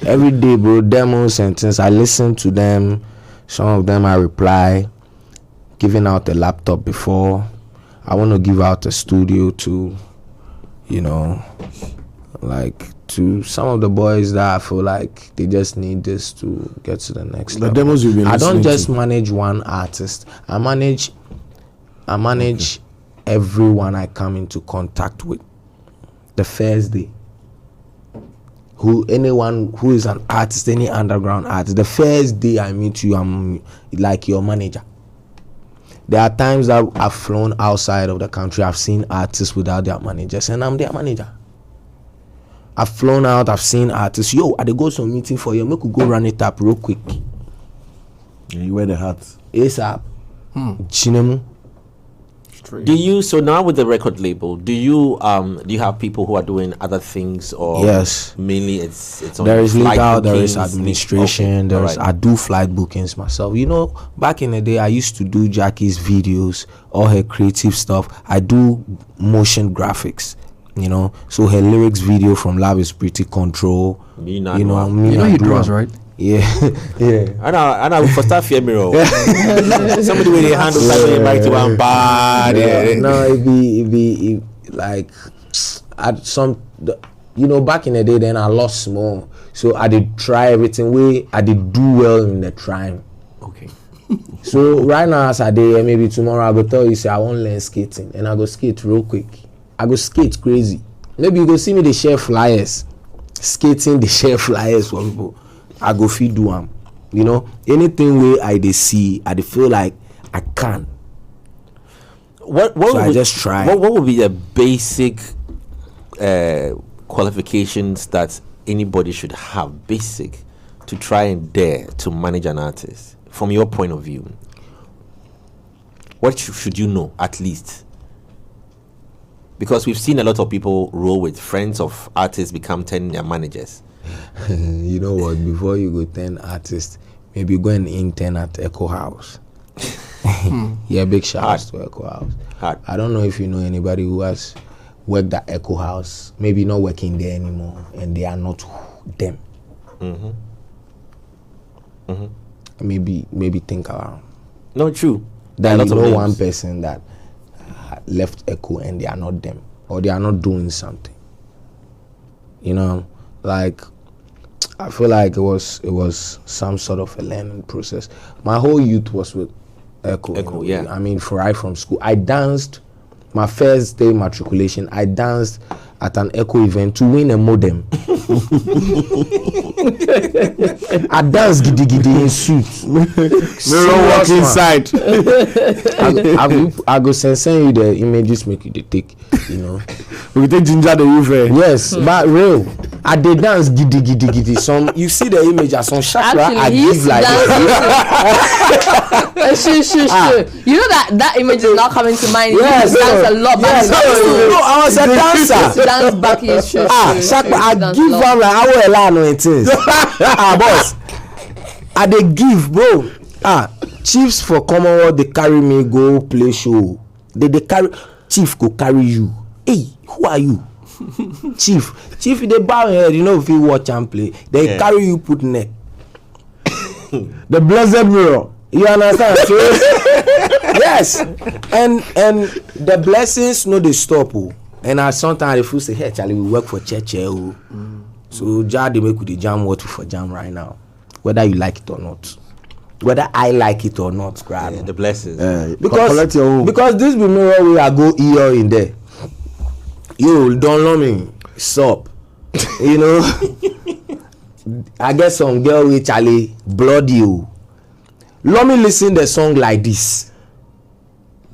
Every day, bro. Demos and things. I listen to them. Some of them I reply. Giving out a laptop before. I want to give out a studio to, like to some of the boys that I feel like they just need this to get to the next
The
level.
demos you've been
I don't
listening
just
to.
manage one artist. I manage everyone I come into contact with. The first day. Anyone who is an artist, any underground artist, the first day I meet you, I'm like your manager. There are times that I've flown outside of the country, I've seen artists without their managers, and I'm their manager. I've flown out, I've seen artists. Yo, I dey go some meeting for you. Make we go run it up real quick.
Yeah, you wear the hat.
ASAP. Chinemu.
Do you, so now with the record label, do you have people who are doing other things, or
Yes.
mainly it's on
There is
flight
legal, there is
bookings?
administration,
Okay,
there's
alright.
I do flight bookings myself. Back in the day I used to do Gyakie's videos, all her creative stuff. I do motion graphics, so her lyrics video from Love is Pretty Control.
Me not
me
You know
I
he
do
draws,
am.
right?
Yeah.
I know for stuff here, mirror. Somebody with a hand will mic to one bad.
No, it be like at back in the day then I lost more. So I did try everything way I did do well in the trying.
Okay.
So right now as I did, maybe tomorrow I go tell you say I want learn skating and I go skate real quick. I go skate crazy. Maybe you go see me they share flyers. Skating they share flyers for people. I go feed do them. Anything way I dey see, I dey feel like I can.
What
So I
would-
just try.
What would be the basic qualifications that anybody should have, basic, to try and dare to manage an artist from your point of view? What should you know at least? Because we've seen a lot of people roll with friends of artists become their managers.
You know what? Before you go 10 artists, maybe go and intern at Echo House. Yeah, big shout out to Echo House.
Hard.
I don't know if you know anybody who worked at Echo House, maybe not working there anymore, and they are not them. Maybe think around.
No, true.
That
Lots
you
of
know
names.
one person that left Echo and they are not them, or they are not doing something. You know, like I feel like it was some sort of a learning process. My whole youth was with Echo.
Echo,
you know?
yeah.
I mean, right from school, I danced. My first day matriculation, I danced at an Echo event to win a modem. I danced giddy giddy in suits.
Mirror walk inside.
I go send you the images, make you the take, you know.
We take ginger the roof.
Yes, but real. I did dance giddy giddy giddy. Some you see the image as some chakra. I
Actually, he
give
used to
like
dance. You know that image is not coming to mind.
Yes,
You dance a lot,
yes,
but
no, I was a dancer.
dance back is true.
Chakra, I give am like I will allow no things. Boss, I dey give, bro. Chiefs for Commonwealth they carry me go play show. They carry chief go carry you. Hey, who are you? Chief, they bow head, you know, if you watch and play, they carry you put neck.
The blessed mirror.
You understand? So, yes, and the blessings no they stop. And I sometimes I feel say, hey, Charlie, we work for church. So they make with the jam what we for jam right now, whether you like it or not, whether I like it or not.
Yeah, the blessings.
Collect your own.
Because this be mirror we are go here in there. You don't know me, sup? You know, I get some girl with Charlie bloody you. Let me listen the song like this.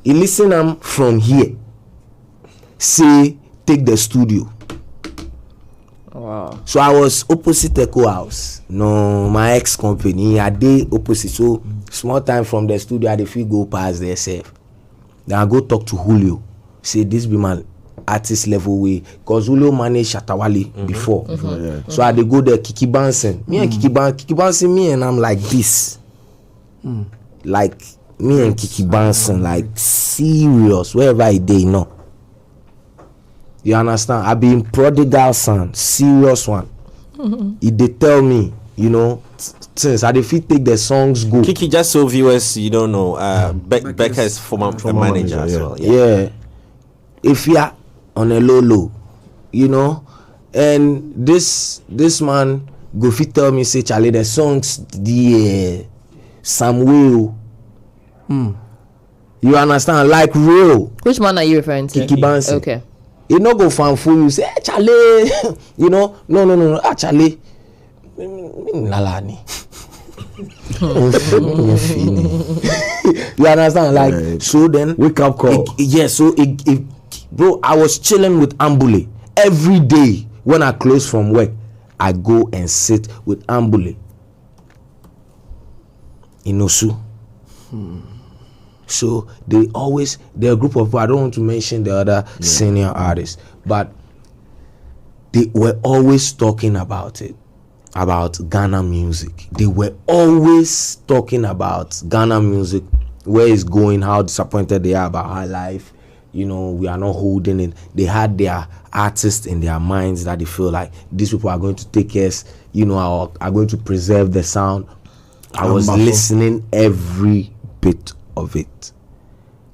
You listen them from here. Say take the studio.
Wow.
So I was opposite Echo House. No, my ex company. I did opposite. So small time from the studio, I dey fit go past there self. Then I go talk to Julio. Say this be my artist level way, cause Julio managed Shatawale before. So I dey go there, Kiki Bansen. Me and Kiki Bansen, me and I'm like this. Like me and Kiki Bansen, like serious, wherever I dey, you know. You understand? I be in prodigal son, serious one. If they tell me, you know, since I dey fit take the songs go.
Kiki, just so viewers you don't know, Becca is former manager as well.
Yeah. If you are on a low, you know, and this man go fit tell me say Charlie the songs the some will. You understand? Like real.
Which man are you referring to?
Kiki Bansi.
Okay.
You no go fan fool you say hey, Charlie. You know, no. Charlie. Lalani. You understand? Like so then
wake up call.
So bro, I was chilling with Ambule every day. When I close from work, I go and sit with Ambule in Osu. So they're a group of people. I don't want to mention the other senior artists, but they were always talking about it, about Ghana music. They were always talking about Ghana music, where it's going, how disappointed they are about our life. You know, we are not holding it. They had their artists in their minds that they feel like these people are going to take us, you know, are going to preserve the sound. I was listening every bit of it.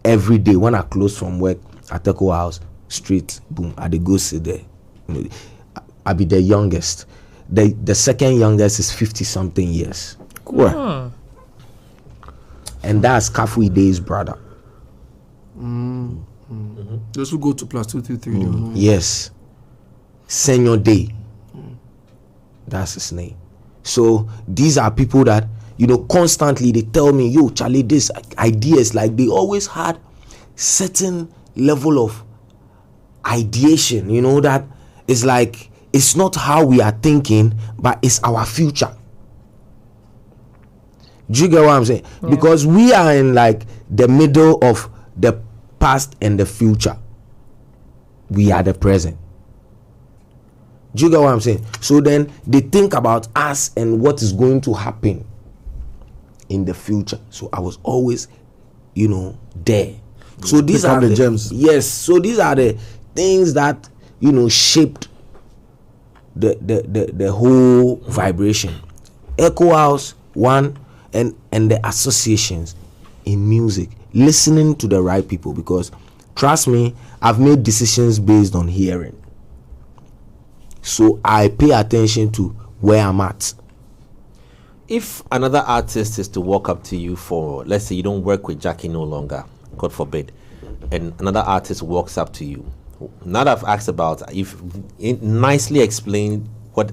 Every day when I close from work at Echo House, straight, boom, I dey go sit there. You know, I be the youngest. The second youngest is 50-something years.
Cool.
And that's Kafu Ide's brother.
Those who go to plus 2, 3, 3.
Yes. Senior Day. That's his name. So these are people that, you know, constantly they tell me, yo, Charlie, this ideas, like they always had certain level of ideation, you know, that is like, it's not how we are thinking, but it's our future. Do you get what I'm saying? Yeah. Because we are in like the middle of the past and the future. We are the present. Do you get what I'm saying? So then they think about us and what is going to happen in the future. So I was always, you know, there. So these are
the gems.
Yes. So these are the things that shaped the whole vibration. Echo House, one, and the associations in music, listening to the right people, because trust me, I've made decisions based on hearing. So I pay attention to where I'm at.
If another artist is to walk up to you for, let's say you don't work with Gyakie no longer, God forbid, and another artist walks up to you, now that I've asked about, if nicely explain what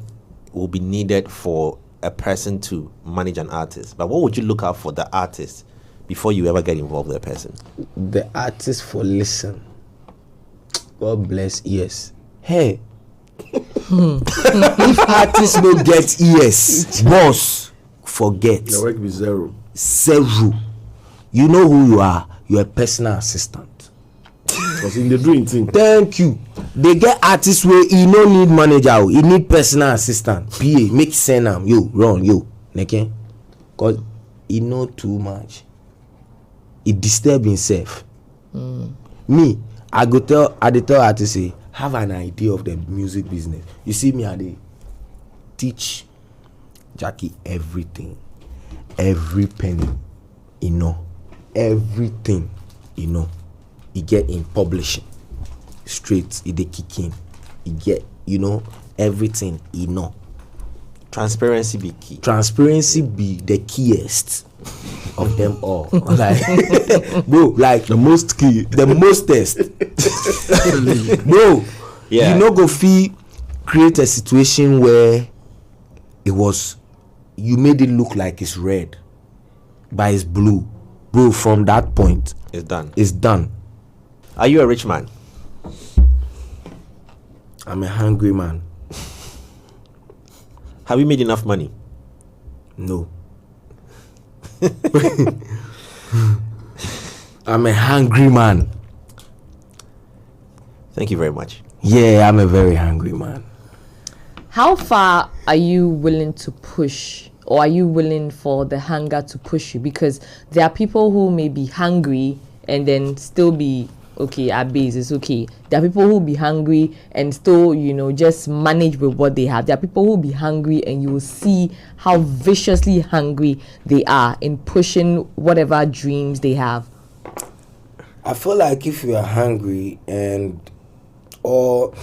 will be needed for a person to manage an artist, but what would you look out for the artist before you ever get involved with a person?
The artist for listen. God bless ears. Hey, if artists don't get ears, boss, forget.
Your work be zero.
Zero. You know who you are. You're a personal assistant.
Because in the doing thing.
Thank you. They get artists where he no need manager, he need personal assistant. PA, make send am, yo, run, yo, okay? Cause he know too much. He disturb himself. Me, I tell artists, say, have an idea of the music business. You see me, I dey teach Gyakie everything, every penny, everything, he get in publishing straight, he dey kick in, he get everything,
Transparency be key.
Transparency be the keyest of them all. Like, bro, like
The most key.
the mostest. Bro,
Yeah.
you no go fit create a situation where you made it look like it's red, but it's blue. Bro, from that point,
It's done.
it's done.
Are you a rich man?
I'm a hungry man.
Have you made enough money?
No. I'm a hungry man.
Thank you very much.
Yeah, I'm a very hungry man.
How far are you willing to push, or are you willing for the hunger to push you? Because there are people who may be hungry and then still be okay at base, it's okay. There are people who be hungry and still, just manage with what they have. There are people who be hungry and you will see how viciously hungry they are in pushing whatever dreams they have.
I feel like if you are hungry or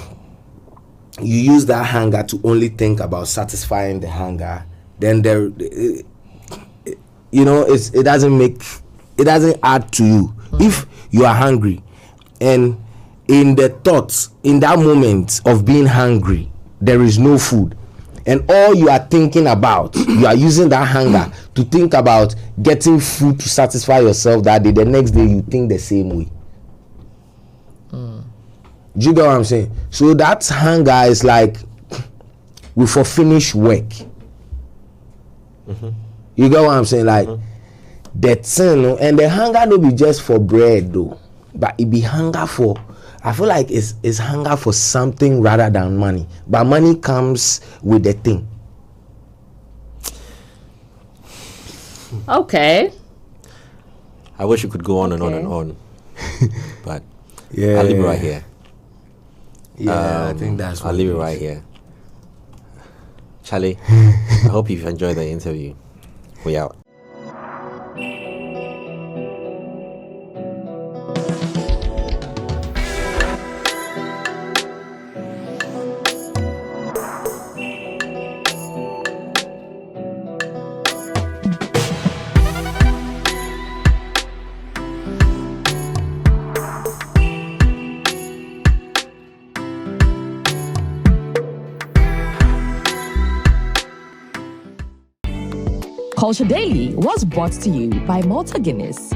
you use that hunger to only think about satisfying the hunger, then it doesn't add to you. If you are hungry and in the thoughts, in that moment of being hungry, there is no food, and all you are thinking about, you are using that hunger to think about getting food to satisfy yourself that day, the next day you think the same way. Do you get what I'm saying? So that hunger is like we for finish work. You get what I'm saying? Like that thing, and the hunger no be just for bread though, but it be hunger for, I feel like it's hunger for something rather than money. But money comes with the thing.
Okay.
I wish you could go on and on
Okay.
and on. But
Yeah,
I'll leave it right here.
Yeah, I think that's.
I'll leave it right here. Charlie, I hope you've enjoyed the interview. We out.
Culture Daily was brought to you by Malta Guinness.